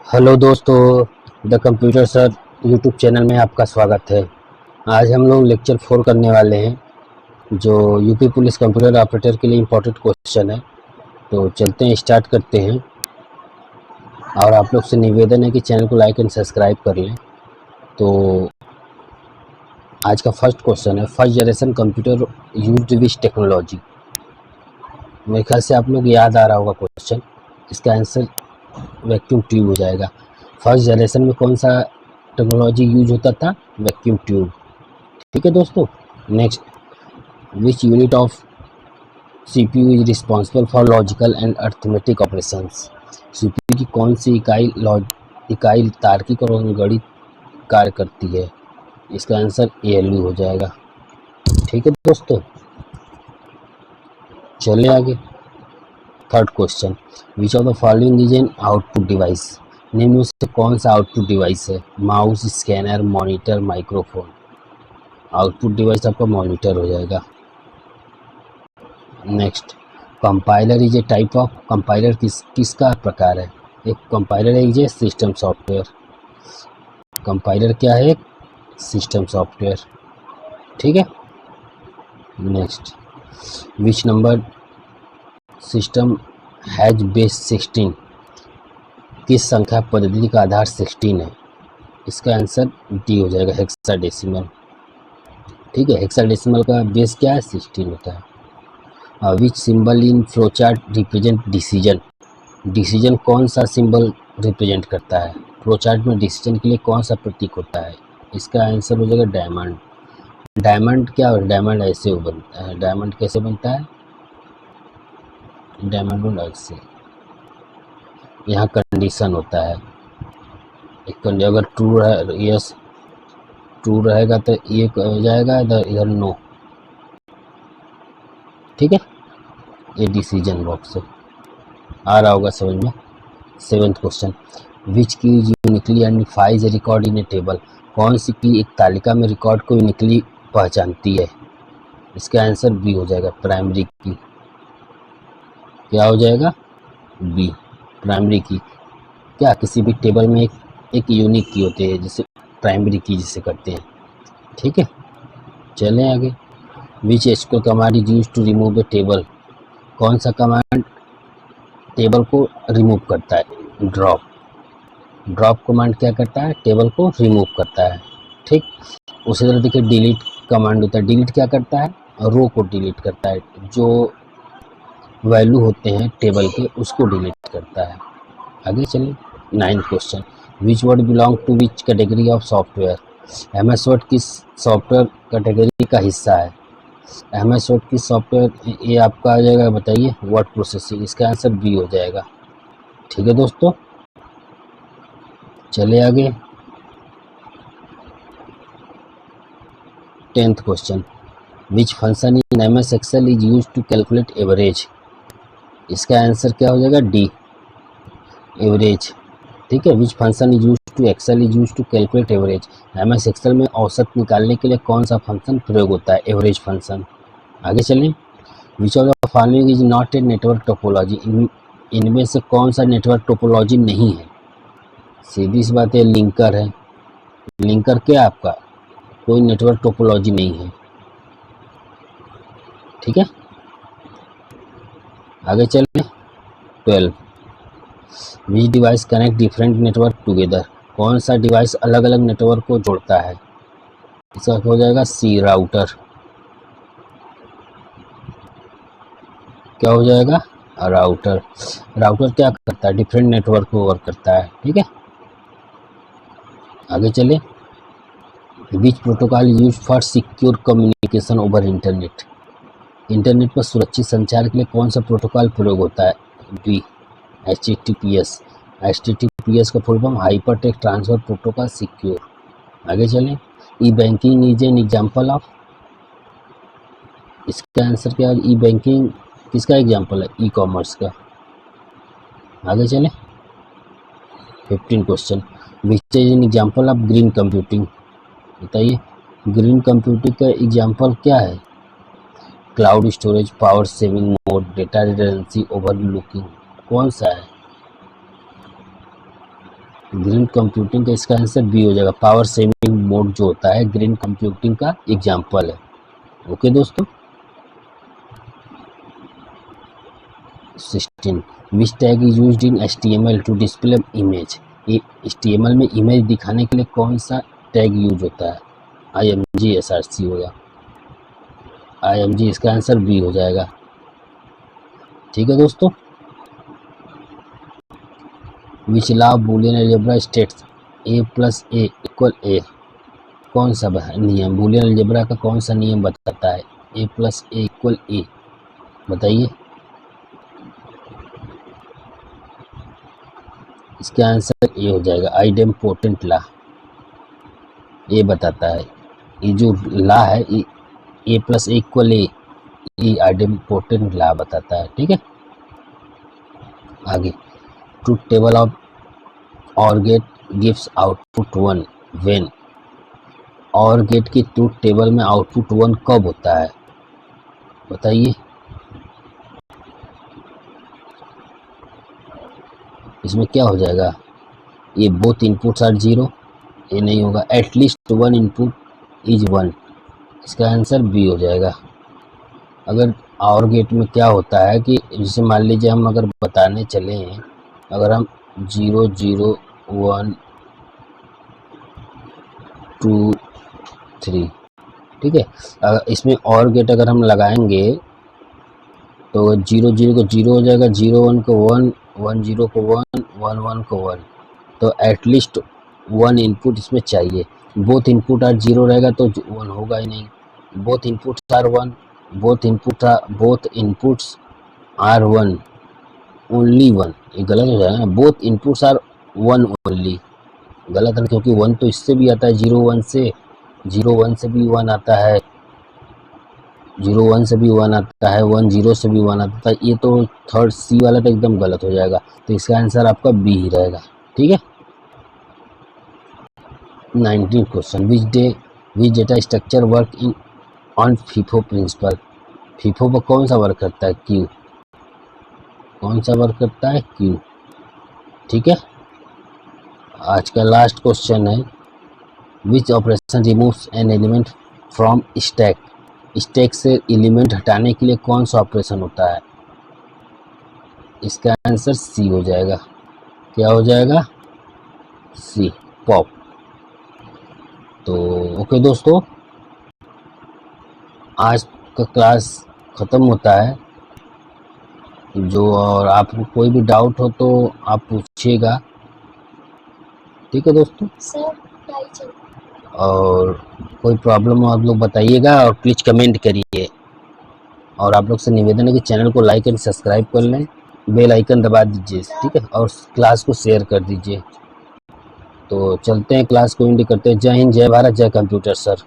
Hello दोस्तों, the computer sir YouTube channel में आपका स्वागत है। आज हम लोग लेक्चर 4 करने वाले हैं, जो यूपी पुलिस कंप्यूटर ऑपरेटर के लिए इम्पोर्टेंट क्वेश्चन है। तो चलते हैं, स्टार्ट करते हैं। और आप लोग से निवेदन है कि चैनल को लाइक एंड सब्सक्राइब कर लें। तो आज का फर्स्ट क्वेश्चन है, फर्स्ट जनरेशन कंप्यूटर यूज्ड विच टेक्नोलॉजी। मेरे ख्याल से आप लोग याद आ रहा होगा क्वेश्चन। इसका आंसर वैक्यूम ट्यूब हो जाएगा। फर्स्ट जनरेशन में कौन सा टेक्नोलॉजी यूज होता था? Vacuum tube. ठीक है दोस्तों। Next, which unit of CPU is responsible for logical and arithmetic operations. CPU की कौन सी इकाई तार्किक और गणित कार्य करती है? इसका आंसर एएलयू हो जाएगा। ठीक है दोस्तों, चले आगे। Third question, which of the following is an output device. निम्न में से कौन सा आउटपुट डिवाइस है? Mouse, scanner, monitor, microphone. Output device आपका मॉनिटर हो जाएगा। Next, compiler is a type of. Compiler किसका प्रकार है? एक compiler is a system software. Compiler क्या है? System software. ठीक है। Next, which number system has base 16। किस संख्या पद्धति का आधार 16 है? इसका आंसर डी हो जाएगा, हेक्साडेसिमल। ठीक है, हेक्साडेसिमल का बेस क्या है? 16 होता है। विच सिंबल इन फ्लोचार्ट रिप्रेजेंट डिसीजन। डिसीजन कौन सा सिंबल रिप्रेजेंट करता है? फ्लोचार्ट में डिसीजन के लिए कौन सा प्रतीक होता है? इसका आंसर हो जाएगा डायमंड। डायमंड क्या? डायमंड ऐसे बनता है। डायमंड कैसे बनता है? डायमंड ऐसे, यहाँ कंडीशन होता है। एक अगर ट्रू है, यस ट्रू रहेगा तो ये हो जाएगा, इधर नो। ठीक है, ये डिसीजन बॉक्स है, आ रहा होगा समझ में। सेवेंथ क्वेश्चन, विच की uniquely identifies A record in A table. कौन सी की एक तालिका में रिकॉर्ड को यूनिकली पहचानती है? इसका आंसर बी हो जाएगा, प्राइमरी की। क्या हो जाएगा? बी, प्राइमरी की। क्या किसी भी टेबल में एक यूनिक की होती है, जिसे प्राइमरी की जिसे करते हैं। ठीक है, चलें आगे। Which SQL command is use to remove a table. कौन सा कमांड टेबल को रिमूव करता है? ड्रॉप। ड्रॉप कमांड क्या करता है? टेबल को रिमूव करता है। ठीक, उसी तरह देखिए डिलीट कमांड होता है। डिलीट क्या करता है? रो को डिलीट करता है, जो वैल्यू होते हैं टेबल के उसको डिलीट करता है। आगे चलिए। Ninth question, which word belong to which category of software. MS word किस सॉफ्टवेयर कैटेगरी का हिस्सा है? एमएस वर्ड किस सॉफ्टवेयर, ये आपका आ जाएगा, बताइए। Word processing. इसका आंसर बी हो जाएगा। ठीक है दोस्तों, चले आगे। 10th question, which function in MS Excel is use to calculate average. इसका आंसर क्या हो जाएगा? D, average. ठीक है, which function is use to excel is use to calculate average. MS Excel में औसत निकालने के लिए कौन सा फंक्शन प्रयोग होता है? Average function. आगे चलें। Which of the following is not a network topology. इनमें से कौन सा नेटवर्क टोपोलॉजी नहीं है? सीधी सी बात है, लिंकर है। लिंकर क्या आपका? कोई नेटवर्क टोपोलॉजी नहीं है। ठीक है, आगे चलें। 12, विच device connect different network together. कौन सा डिवाइस अलग अलग नेटवर्क को जोड़ता है? इसका हो जाएगा सी, राउटर। क्या हो जाएगा? राउटर। राउटर क्या करता है? डिफरेंट नेटवर्क को वर्क करता है। ठीक है, आगे चले। विच protocol use for secure communication over internet. Internet पर सुरक्षित संचार के लिए कौन सा प्रोटोकॉल प्रयोग होता है? B, HTTPS। HTTPS का full form hyper text transfer protocol secure. आगे चलें। E banking is an example of. इसका आंसर क्या है? ई बैंकिंग किसका एग्जाम्पल है? ई कॉमर्स का। आगे चलें। 15 question, which is an example of green computing. बताइए, ग्रीन कंप्यूटिंग का एग्जाम्पल क्या है? Cloud storage, power saving mode, data redundancy, overlooking. कौन सा है? ग्रीन कंप्यूटिंग का इसका आंसर बी हो जाएगा। पावर सेविंग मोड जो होता है ग्रीन कंप्यूटिंग का एग्जाम्पल है। ओके दोस्तों। 16 which tag is used in HTML to display image. ये HTML में इमेज दिखाने के लिए कौन सा टैग यूज होता है? IMG SRC होगा। IMG इसका आंसर बी हो जाएगा। ठीक है दोस्तों। Which law Boolean algebra states A+A = A। कौन सा नियम बूलियन अलजेब्रा का कौन सा नियम बताता है A+A = A? बताइए। इसका आंसर ए हो जाएगा। आइडेम्पोटेंट लॉ ये बताता है। ये जो लॉ है A+A = A, ये आइडेम्पोटेंट लॉ बताता है। ठीक है। आगे truth table of OR gate gives output 1 when. OR gate की ट्रूथ टेबल में आउटपुट 1 कब होता है? बताइए। इसमें क्या हो जाएगा? ये बोथ इनपुट्स आर 0, ये नहीं होगा। एटलीस्ट 1 इनपुट इज 1, इसका आंसर बी हो जाएगा। अगर OR गेट में क्या होता है कि जैसे मान लीजिए हम अगर बताने चले हैं, अगर हम 0 0 1 2 3, ठीक है, इसमें OR गेट अगर हम लगाएंगे तो 0 0 को 0 हो जाएगा, 0 1 को 1, 1 0 को 1, 1 1 को 1, तो एटलीस्ट 1 इनपुट इसमें चाहिए। बोथ इनपुट आर 0 रहेगा तो 1 होगा ही नहीं। Both inputs are 1, both inputs are 1 only 1, ये गलत हो जाएगा ना। बोथ इनपुट्स आर 1 ओनली, गलत है, क्योंकि 1 तो इससे भी आता है 0 1 से, 0 1 से भी 1 आता है, 0 1 से भी 1 आता है, 1 0 से भी 1 आता है। ये तो थर्ड सी वाला तो एकदम गलत हो जाएगा, तो इसका आंसर आपका बी ही रहेगा। ठीक है। 19 question which data structure work in on FIFO principle. FIFO पर कौन सा वर्क करता है? क्यू। कौन सा वर्क करता है? क्यू। ठीक है। आज का लास्ट क्वेश्चन है which operation removes an element from stack. Stack से एलिमेंट हटाने के लिए कौन सा ऑपरेशन होता है? इसका आंसर सी हो जाएगा। क्या हो जाएगा? सी, पॉप। तो ओके दोस्तों, आज का क्लास ख़त्म होता है। जो और आपको कोई भी डाउट हो तो आप पूछिएगा। ठीक है दोस्तों। और कोई प्रॉब्लम हो आप लोग बताइएगा और प्लीज़ कमेंट करिए। और आप लोग से निवेदन है कि चैनल को लाइक एंड सब्सक्राइब कर लें, बेल आइकन दबा दीजिए। ठीक है। और क्लास को शेयर कर दीजिए। तो चलते हैं, क्लास को एंड करते हैं। जय हिंद, जय भारत, जय कंप्यूटर सर।